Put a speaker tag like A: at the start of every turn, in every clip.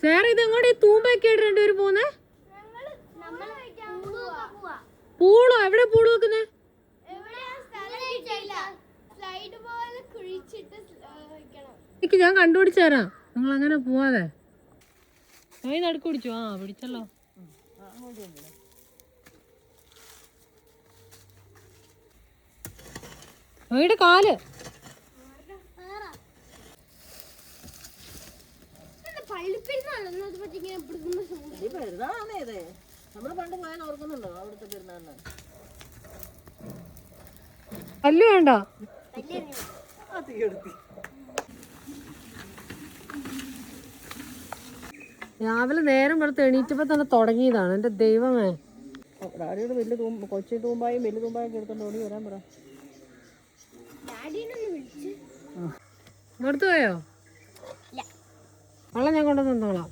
A: സാറേ ഇതെങ്ങോട്ട് ഈ തൂമ്പൊക്കെ ആയിട്ട് രണ്ടുപേരും പോകുന്നേ? പൂളോ? എവിടെ പൂള് വെക്കുന്നേ? ഞാൻ കണ്ടുപിടിച്ചു തരാം, നിങ്ങൾ അങ്ങനെ പോവാതെ. നടുക്ക് പിടിച്ചു. ആ പിടിച്ചല്ലോ. നോയുടെ കാല് പല്ല് വേണ്ട. രാവിലെ നേരം വെളുത്ത് എണീറ്റപ്പോ തന്നെ തുടങ്ങിയതാണ്. എന്റെ ദൈവമേ.
B: ഡാഡിയോട് വലിയ കൊച്ചി തൂമ്പായും വലിയ തൂമ്പായൊക്കെ എടുത്തോണ്ട് ഓടി വരാൻ പറ.
A: ഇങ്ങോട്ട് പോയോ? വെള്ളം ഞാൻ കൊണ്ടുവന്ന് തന്നോളാം.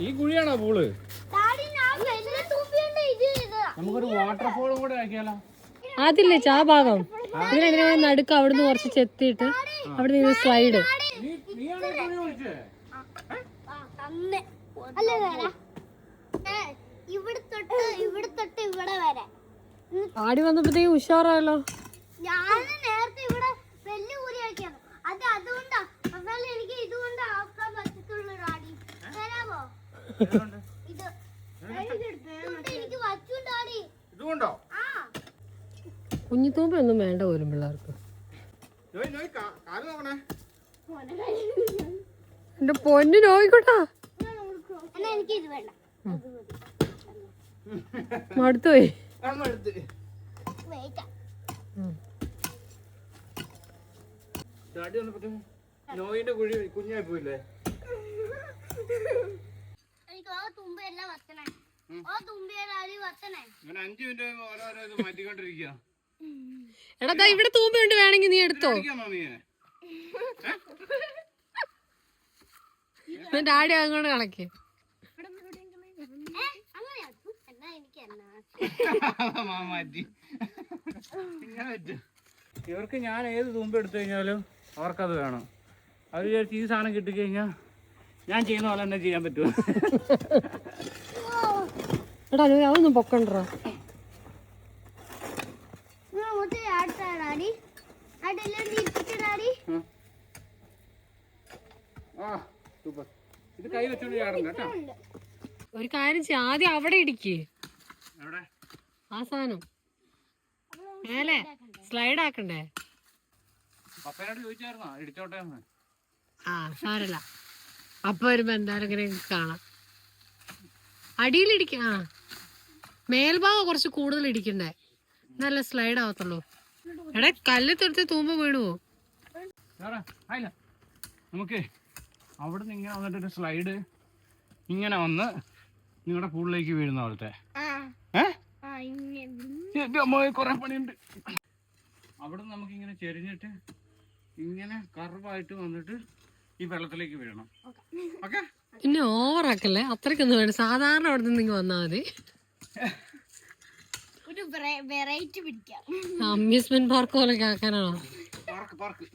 C: ഈ കുഴിയാണോ പൂള്? നമുക്കൊരു വാട്ടർഫോളും കൂടെ ആക്കിയാലോ?
A: അതില്ലേ ആ ഭാഗം ഇതിനെ നടുക്ക് അവിടുന്ന് കുറച്ച് ചെത്തിയിട്ട് അവിടെ നിന്ന് സ്ലൈഡ്. ആടി വന്നപ്പോഴത്തേക്ക് ഉഷാറായല്ലോ. കുഞ്ഞിത്തൂമ്പൊന്നും വേണ്ട പോലും പിള്ളേർക്ക്. എന്റെ പൊന്നു നോയിക്കോട്ടാ, മടുത്തുപോയി.
C: നോയിന്റെ കുഴി കുഞ്ഞായി പോയില്ലേ? അങ്ങനെ 5 മിനിറ്റ് ഓരോരോ ഇത് മാറ്റിക്കൊണ്ടിരിക്കുക.
A: എടാ ഇവിടെ തൂമ്പയുണ്ട്, വേണമെങ്കിൽ നീ എടുത്തോ. ഡാഡി അങ്ങോട്ട് കണക്ക്.
C: ഇവർക്ക് ഞാൻ ഏത് തൂമ്പ് എടുത്തു കഴിഞ്ഞാലും അവർക്കത് വേണം. അവർ വിചാരിച്ച് ഈ സാധനം കിട്ടിക്കഴിഞ്ഞാൽ ഞാൻ ചെയ്യുന്ന പോലെ തന്നെ ചെയ്യാൻ പറ്റുമോ?
A: എടാ അതൊന്നും പൊക്കണ്ടോ.
C: ഇത് കൈ വെച്ചോണ്ട് ചാടണ്ട കേട്ടോ.
A: ഒരു കാര്യം ചെയ്യ, ആദ്യം അവിടെ ഇടിക്കേ. ആ സാധനം മേലെ സ്ലൈഡ് ആക്കണ്ടേ?
C: പപ്പയോട് ചോദിച്ചായിരുന്നോ ഇടിച്ചോട്ടെ?
A: ആ സാരല്ല, അപ്പൊ വരുമ്പോ എന്തായാലും ഇങ്ങനെ കാണാം. അടിയിലിടിക്ക. ആ മേൽഭാഗം കുറച്ച് കൂടുതൽ ഇടിക്കണ്ടേ, നല്ല സ്ലൈഡ് ആവത്തുള്ളൂ. എടാ കല്ലെടുത്ത് തൂമ്പ് വീണുവോ?
C: നമുക്ക് അവിടുന്ന് ഇങ്ങനെ വന്നിട്ടൊരു സ്ലൈഡ് ഇങ്ങനെ വന്ന് നിങ്ങളുടെ പൂളിലേക്ക് വീഴുന്ന പോലത്തെ. കൊറേ പണിയുണ്ട്. അവിടുന്ന് നമുക്ക് ഇങ്ങനെ ചെരിഞ്ഞിട്ട് ഇങ്ങനെ കർവായിട്ട് വന്നിട്ട് ഈ വെള്ളത്തിലേക്ക് വീഴണം. ഓക്കെ,
A: പിന്നെ ഓവറാക്കല്ലേ, അത്രയ്ക്കൊന്നും വേണം. സാധാരണ അവിടെ നിന്ന് ഇങ്ങ് വന്നാൽ മതി. അമ്യൂസ്മെന്റ് പാർക്ക് പോലെ ആക്കാനാണോ?
C: പാർക്ക്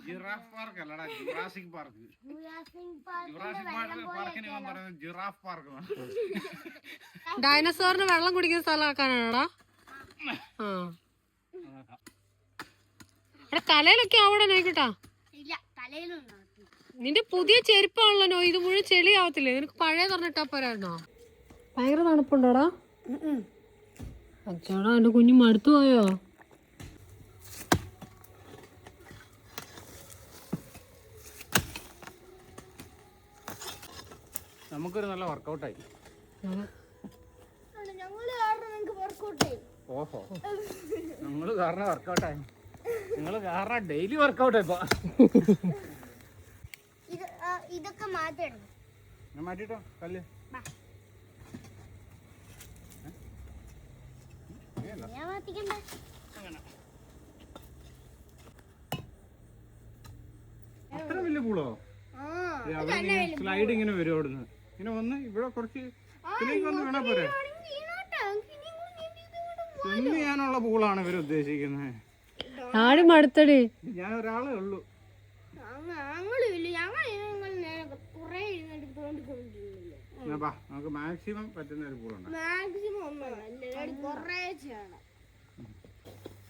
C: ജിറാഫ് പാർക്ക് അല്ലടാ, ജുറാസിക് പാർക്ക്. പാർക്കിന് പറയുന്നത് ജിറാഫ് പാർക്ക്.
A: ഡൈനസോറിന് വെള്ളം കുടിക്കുന്ന സ്ഥലം ആക്കാനാണോടാ? ആ തലയിലൊക്കെ അവിടെ നോക്കട്ടാ. നിന്റെ പുതിയ ചെരുപ്പാണല്ലോ നോ, ഇത് മുഴുവൻ ചെളി ആവത്തില്ലേ? നിനക്ക് പഴയ തുറന്നിട്ടാ പോരായിരുന്നോ? ഭയങ്കര തണുപ്പുണ്ടോടാ? അച്ഛാടാ എന്റെ കുഞ്ഞു മടുത്തു പോയോ?
C: നമുക്കൊരു നല്ല വർക്കൗട്ടായി. ഓഹോ, നമ്മള് കാരണം വർക്കൗട്ടായി. നിങ്ങള് കാരണം ഡെയിലി വർക്കൗട്ട് ഇപ്പൊ.
D: ഇതൊക്കെ മാറ്റണം.
C: ഞാൻ മാറ്റിട്ടോ കല്ല്.
D: ഞാൻ മാറ്റിക്കണ്ട.
C: അത്ര വലിയ പൂളോ? സ്ലൈഡ് ഇങ്ങനെ വരും അവിടുന്ന്. ഇങ്ങനെ വന്ന് ഇവിടെ കുറച്ച് ഇതിലേക്ക് വന്ന് വീണാ പോരെ. സ്വിം ചെയ്യാനുള്ള പൂളാണ് ഇവർ ഉദ്ദേശിക്കുന്നത്.
A: ആടി മടുത്തടി.
C: ഞാൻ ഒരാളേ ഉള്ളൂ. നമുക്ക് മാക്സിമം പറ്റുന്ന ഒരു പൂളുണ്ട്.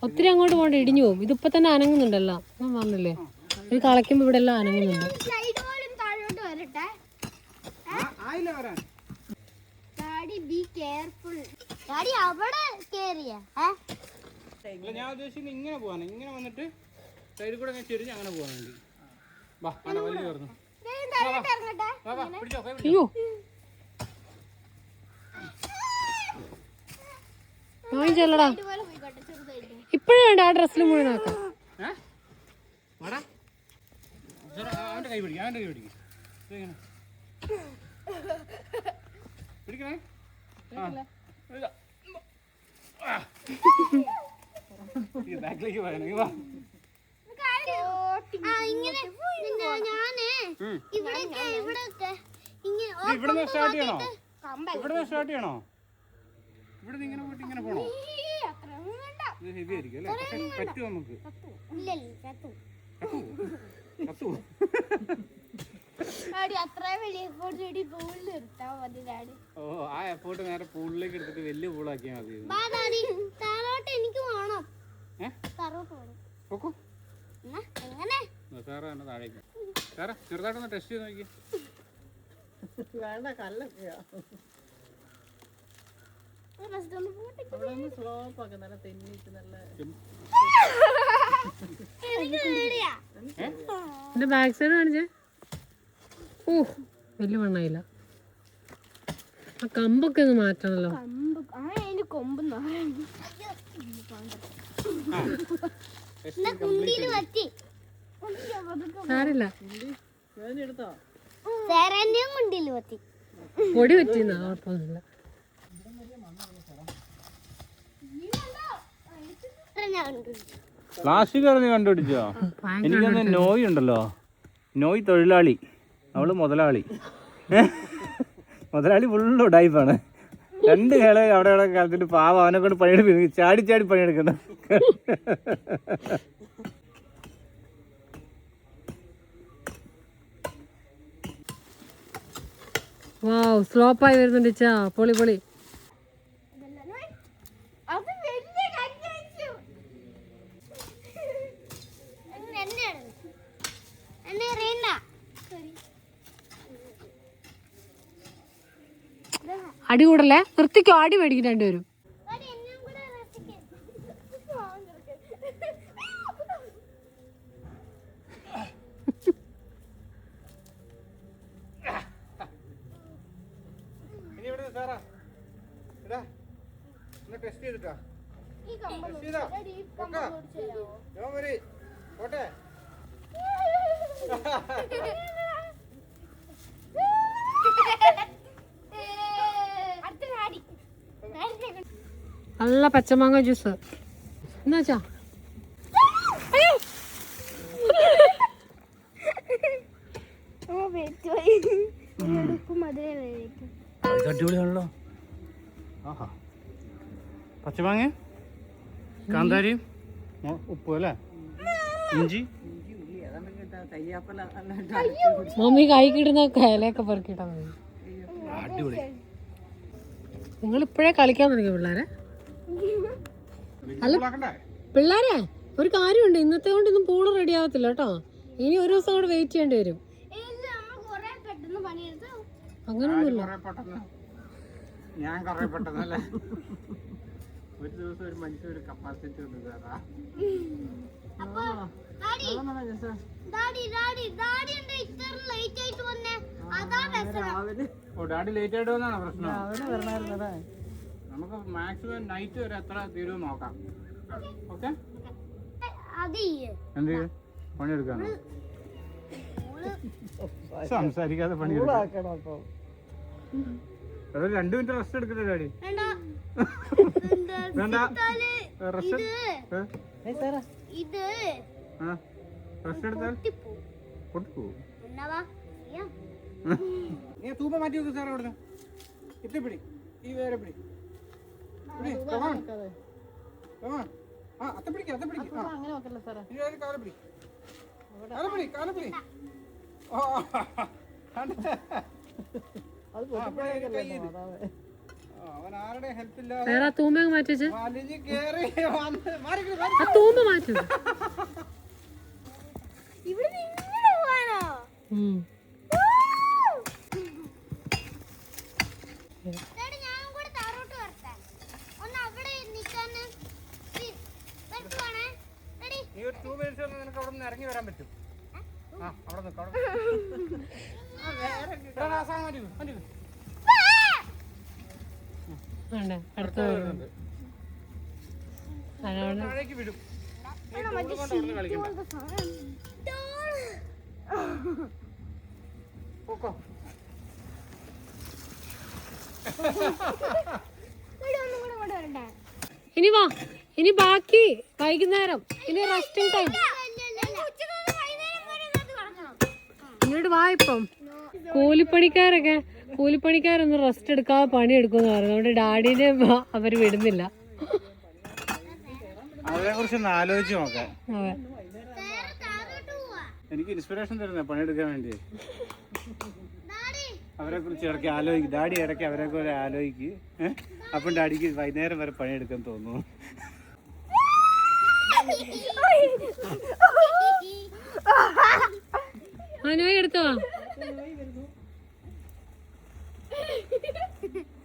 A: ഒത്തിരി അങ്ങോട്ട് പോകണ്ട, ഇടിഞ്ഞു പോകും. ഇതിപ്പോ തന്നെ അനങ്ങുന്നുണ്ടല്ലോ, ഞാൻ പറഞ്ഞില്ലേ ഇത് കളയ്ക്കുമ്പോ ഇവിടെ എല്ലാം അനങ്ങുന്നുണ്ട്.
C: ഞാൻ ഉദ്ദേശിക്കുന്നത് ഇങ്ങനെ പോവാണ്. ഇങ്ങനെ വന്നിട്ട് സൈഡിൽ കൂടെ ചെരിഞ്ഞ് അങ്ങനെ പോകാൻ വേണ്ടി. വാ വലിയ കയറുന്നു.
A: അയ്യോ വാങ്ങിച്ചല്ലടാ, ഇപ്പഴേ വേണ്ട ആ ഡ്രസ്സിൽ മുഴുവനാക്കാം.
C: അവന്റെ കൈ പിടിക്കും, അവന്റെ കൈ പിടിക്കും. പിടിക്കണേ. ബാക്കിലേക്ക് പോയാ വാ. ഇവിടുന്ന് സ്റ്റാർട്ട് ചെയ്യണോ? ഇവിടുന്ന് സ്റ്റാർട്ട് ചെയ്യണോ? ഇവിടെ ഇങ്ങനെ പോയിട്ട് ഇങ്ങനെ പോണോ? ഇത് ഹെവി ആയിരിക്കും അല്ലേ? പക്ഷെ പറ്റുമോ നമുക്ക്? ഓ, ആ എഫോർട്ട് നേരെ പൂളിലേക്ക് എടുത്തിട്ട് വലിയ പൂളാക്കിയാൽ മതി. നോക്കൂ സാറേ തന്നെ താഴേക്ക്. സാറേ ചെറുതായിട്ടൊന്ന് ടെസ്റ്റ് ചെയ്ത് നോക്കി.
B: വേണ്ട, കല്ലൊക്കെയാ. സ്ലോപ്പൊക്കെ നല്ല തെന്നിട്ട് നല്ല.
A: എന്റെ ബാക്ക് സൈഡ് കാണിച്ചേ. ഓ വലിയ മണ്ണായില്ല. ആ കമ്പൊക്കെ ഒന്ന് മാറ്റണല്ലോ. സാരില്ല, പൊടി പറ്റിയെന്നാ കുഴപ്പമൊന്നുമില്ല.
C: പ്ലാസ്റ്റിക് നീ കണ്ടുപിടിച്ചോ? എനിക്കൊന്ന് നോയ് ഉണ്ടല്ലോ, നോയ് തൊഴിലാളി, അവള് മുതലാളി. മുതലാളി ഫുള്ള് ഉടായിപ്പാണ്. രണ്ട് കേളെ അവിടെ അവിടെ കാലത്തിട്ട് പാവം അവനെ കൊണ്ട് പണിയെടുക്കുന്നു, ചാടി ചാടി പണിയെടുക്കുന്നു.
A: വാവ്, സ്ലോപ്പായി വരുന്നുണ്ട്. ചാ പൊളി പൊളി. അടി കൂടല്ലേ, നിർത്തിക്കോ, അടി മേടിക്കും രണ്ടുപേരും. നല്ല പച്ചമാങ്ങ ജ്യൂസ് എന്നാച്ചാ.
C: അടിപൊളിയാണല്ലോ. ആഹാ, പച്ചമാങ്ങ, കാന്താരിയും ഉപ്പും അല്ലേ, ഇഞ്ചി.
A: മമ്മി കൈക്കിടുന്ന കയലൊക്കെ പെറുക്കിട്ടാ മതി.
C: അടിപൊളി.
A: നിങ്ങൾ ഇപ്പഴേ കളിക്കാൻ തുടങ്ങിയ പിള്ളേരെ. അല്ല പിള്ളേരെ, ഒരു കാര്യമുണ്ട്, ഇന്നത്തെ കൊണ്ട് ഇന്നും പൂള് റെഡി ആവത്തില്ല കേട്ടോ. ഇനി ഒരു ദിവസം കൂടെ വെയിറ്റ് ചെയ്യേണ്ടി വരും. അങ്ങനൊന്നുമില്ല.
C: ഒരു ദിവസം ഒരു മനുഷ്യ ഒരു കപ്പാസിറ്റി ഉണ്ട് സാറാ.
D: അപ്പൊ ഡാഡി ഡാഡി ഡാഡി ഡാഡി എന്താ ഇത്ര ലേറ്റ് ആയിട്ട് വന്നേ? അതാ പ്രശ്നം.
C: ഓ ഡാഡി ലേറ്റ് ആയിട്ട് വന്നാണ് പ്രശ്നം.
B: അവന് വരണമായിരുന്നതാ.
C: നമുക്ക് മാക്സിമം നൈറ്റ് വരെ എത്ര തീരുമെന്ന് നോക്കാം. ഓക്കെ
D: അത്
C: എന്ത് പണിയെടുക്കാനോ? സംസാരിക്കാതെ പണിയെടുക്കാം.
B: ആക്കണം അപ്പൊ.
C: ഒരു 2 മിനിറ്റ് റെസ്റ്റ് എടുക്കട്ടെ ഡാഡി?
D: വേണ്ട.
C: വേണ്ട റെസ്റ്റ്
B: സാറാ
D: ഇത്
C: റെസ്റ്റ് എടുത്താൽ പൊട്ടിപ്പോവും.
D: എന്നവാ ചെയ്യാം.
C: നീ തൂമ്പ മാറ്റി വെക്കും സാർ അവിടുന്ന്. ഇത്തി പിടി, ഈ വേറെ പിടി. അത്ത പിടിക്ക, അത്ത പിടിക്ക.
B: അങ്ങനെ നോക്കല്ലേ സാറേ.
C: ഇനി ഒരു കാല പിടി, കാല പിടി, കാല പിടി.
B: അത് പൊട്ടിപ്പോയല്ലേ
C: അവൻ ആരുടെ ഹെൽപ്പ് ഇല്ലാതെ
A: വേറെ തൂമ്പ മാറ്റി വെച്ച്
C: വലിഞ്ഞ് കേറി വന്ന് മാറി
A: ആ തൂമ്പ മാറ്റി
D: ഇവിടെ ഇങ്ങനെ പോവാനോ? ഡാഡി ഞാൻ കൂടെ താഴോട്ട് വരട്ടെ. ഒന്ന് അവിടെ നിൽക്കാന് വരട്ടുവാണേ. ഡാഡി
C: നീ ഒരു 2 മിനിറ്റ്സ് ഒന്ന് നിനക്ക് അവിടെ നിന്ന് ഇറങ്ങി വരാൻ പറ്റും. ആ അവിടെ നിൽക്കാം, അവിടെ മാറ്റി മാറ്റി
A: അടുത്ത
C: താഴേക്ക് വിടും. നീ ടൂൾ കൊണ്ട് അവിടെ കളിക്കണ്ട. പോക്കോ.
D: ഒന്നും കൂടെ കൊണ്ട് വരണ്ടേ?
A: ഇനി വാ, ഇനി ബാക്കി വൈകുന്നേരം, ഇനി റെസ്റ്റിംഗ് ടൈം. ഇങ്ങോട്ട് വാ. ഇപ്പം കൂലിപ്പണിക്കാരൊന്നും റെസ്റ്റ് എടുക്കാതെ പണിയെടുക്കുമെന്ന് പറഞ്ഞു. അതുകൊണ്ട് ഡാഡിനെ അവര് വിടുന്നില്ല.
C: അവരെ കുറിച്ച് ഒന്ന് ആലോചിച്ച് നോക്കാം.
A: അതെ,
C: എനിക്ക് ഇൻസ്പിറേഷൻ തരുന്ന പണിയെടുക്കാൻ വേണ്ടി. അവരെ കുറിച്ച് ഇടയ്ക്ക് ആലോചിക്കും ഡാഡി, ഇടയ്ക്ക് അവരെ കുറിച്ച് ആലോചിക്ക്. അപ്പം ഡാഡിക്ക് വൈകുന്നേരം വരെ പണിയെടുക്കാൻ തോന്നുന്നു.
A: നോയി എടുത്തോ.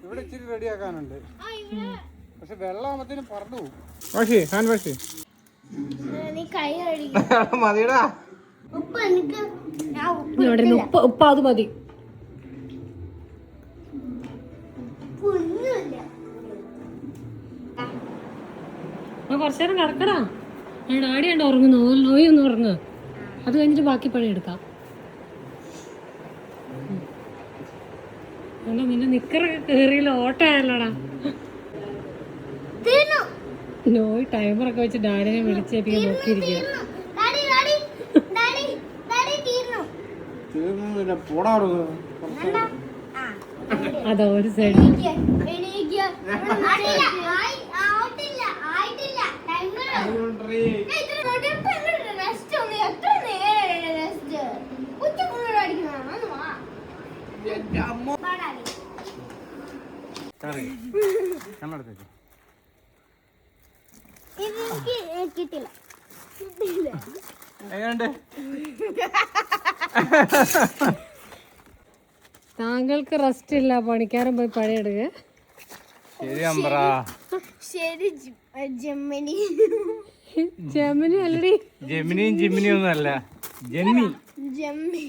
C: ഇവിടെ ഇച്ചിരി റെഡിയാക്കാനുണ്ട്, പക്ഷെ വെള്ളാമത്തേനും പറഞ്ഞു പോകും. വാഷി ഹാൻഡ് വാഷി
D: നീ കൈ കഴുകി.
C: മതിയടാ.
D: ഉപ്പ് എനിക്ക് ഞാൻ ഉപ്പ്
A: ഉപ്പ് അത് മതി.
D: ഒന്നുമില്ല.
A: കുറച്ചേരം കിടക്കടാ. ഡാഡി ഉണ്ട് ഉറങ്ങുന്നു. നോയി ഒന്ന് ഉറങ്ങ്. അത് കഴിഞ്ഞിട്ട് ബാക്കി പണി എടുക്കാം. നിന്റെ നിക്കറൊക്കെ കേറിയില്ല, ഓട്ടമായല്ലോടാ. നോയി ടൈമറൊക്കെ വെച്ച് ഡാഡിനെ വിളിച്ചേപ്പിക്കാൻ നോക്കിയിരിക്കുക.
D: ഡാഡി ഡാഡി ഡാഡി ഡാഡി തീർന്നു.
A: അതോ ഒരു സൈഡ്
D: എണീക്ക്. ആയിട്ടില്ല ആയിട്ടില്ല. റെസ്റ്റ് ഒന്ന് എത്ര നേരം റെസ്റ്റ്? ഉച്ചക്കുള്ള അടിക്കുന്നതാണോ? ഇതെനിക്ക് കിട്ടില്ല.
A: താങ്കൾക്ക് റെസ്റ്റ് ഇല്ല, പണിക്കാരൻ പോയി പണിയെടുക്കുക.
C: ശരി അമ്പറ.
D: ശരി ജെമിനി.
A: ജെമിനി അല്ലടി.
C: ജെമിനിയും ജിമിനിയും ഒന്നും അല്ല, ജെന്മി.
D: ജെമ്മി.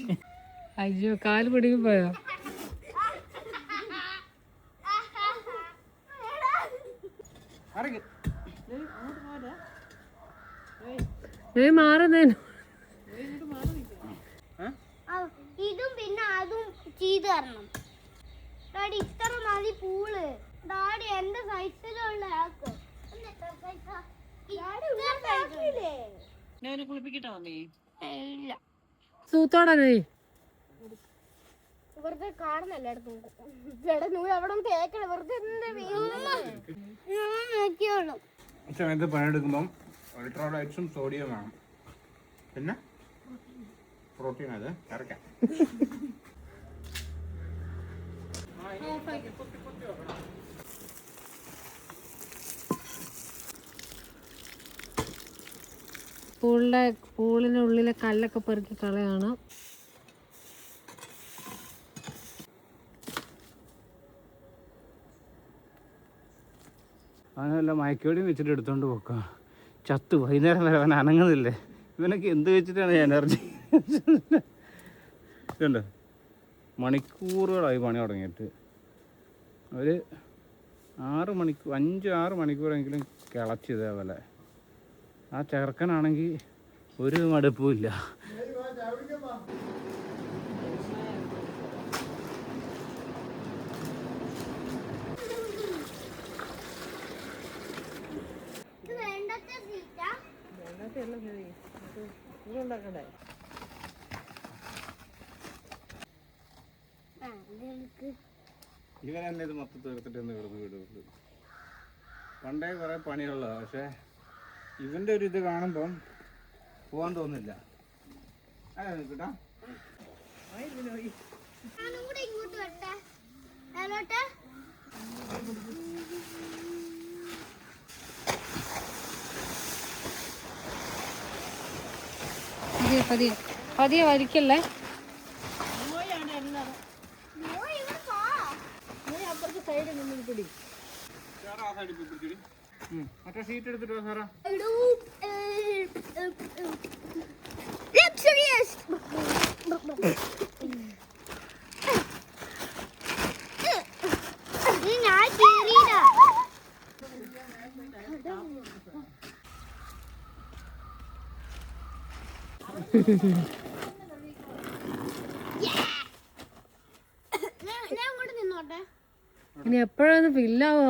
A: അയ്യോ, കാല് പിടിക്കും പോയോ? മാറുന്നേനു.
D: ഇതും പിന്നെ അതും ചെയ്ത് തരണം. ഡാഡി ഇത്ര മതി പൂള്. ഡാഡി എന്റെ സൈസിലുള്ള ആക്ക്. ഇല്ല,
A: സൂത്തോടാ നീ.
D: വെറുതെ കാണുന്നല്ല അവിടെ തേക്കണം. വെറുതെ നോക്കിയോളൂ.
C: സമയത്ത് പണിയെടുക്കുമ്പം അൾട്രാലൈറ്റ്സും സോഡിയം വേണം, പിന്നെ പ്രോട്ടീൻ. അത് കറക്കാം.
A: പൂളിനുള്ളിലെ കല്ലൊക്കെ പെറുക്കി കളയാണ്.
C: അവനല്ല മയക്കുവെടിയും വെച്ചിട്ട് എടുത്തോണ്ട് പോക്കാം. ചത്തു വൈകുന്നേരം വരെ അവൻ അനങ്ങുന്നില്ലേ. ഇവനൊക്കെ എന്ത് വെച്ചിട്ടാണ് എനർജി? ഇതുണ്ട്, മണിക്കൂറുകളായി പണി തുടങ്ങിയിട്ട്. ഒരു 5-6 മണിക്കൂറെങ്കിലും കിളച്ച് ഇതേപോലെ. ആ ചെറുക്കനാണെങ്കിൽ ഒരു മടുപ്പുമില്ല.
B: ഉണ്ടാക്കണ്ടേ?
C: ഇവൻ തന്നെ ഇത് മൊത്തം തീർത്തിട്ട് ഒന്ന് കിടന്ന് വിടുള്ളൂ. പണ്ടേ കുറേ പണിയുള്ളതാണ്, പക്ഷേ ഇവൻ്റെ ഒരു ഇത് കാണുമ്പം പോകാൻ തോന്നില്ല. അതെ കേട്ടാ,
D: ഇങ്ങോട്ട് വരട്ടെ. അതിലോട്ട്
A: പതിയെ പതിയെ വലിക്കല്ലേ.
B: അപ്പുറത്തെ സൈഡിൽ നിന്ന് പിടി.
C: മറ്റേ ഷീറ്റ് എടുത്തിട്ടോ സാറാ.
D: ഞാൻ കേറിയതാ. ഞാൻ അങ്ങോട്ട് നിന്നോട്ടെ.
A: ഇനി എപ്പോഴാണ് ഫില്ലാവോ?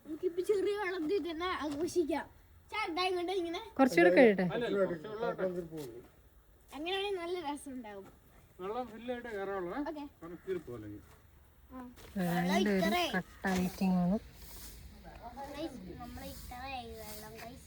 D: നമുക്കിപ്പോ ചെറിയ വെള്ളത്തിൽ തന്നെ ആഘോഷിക്കാം. ഇങ്ങോട്ട് ഇങ്ങനെ
A: കുറച്ചുകൂടെ കഴിയട്ടെ.
D: അങ്ങനെയാണെങ്കിൽ നല്ല രസം ഉണ്ടാവും.
C: വെള്ളം ഫില്ലായിട്ട് കയറാനുള്ള പോലെ
A: കട്ടായിട്ടിങ് ആണ്.
D: നമ്മളെ ഇത്രയായി വെള്ളം ഗൈസ്.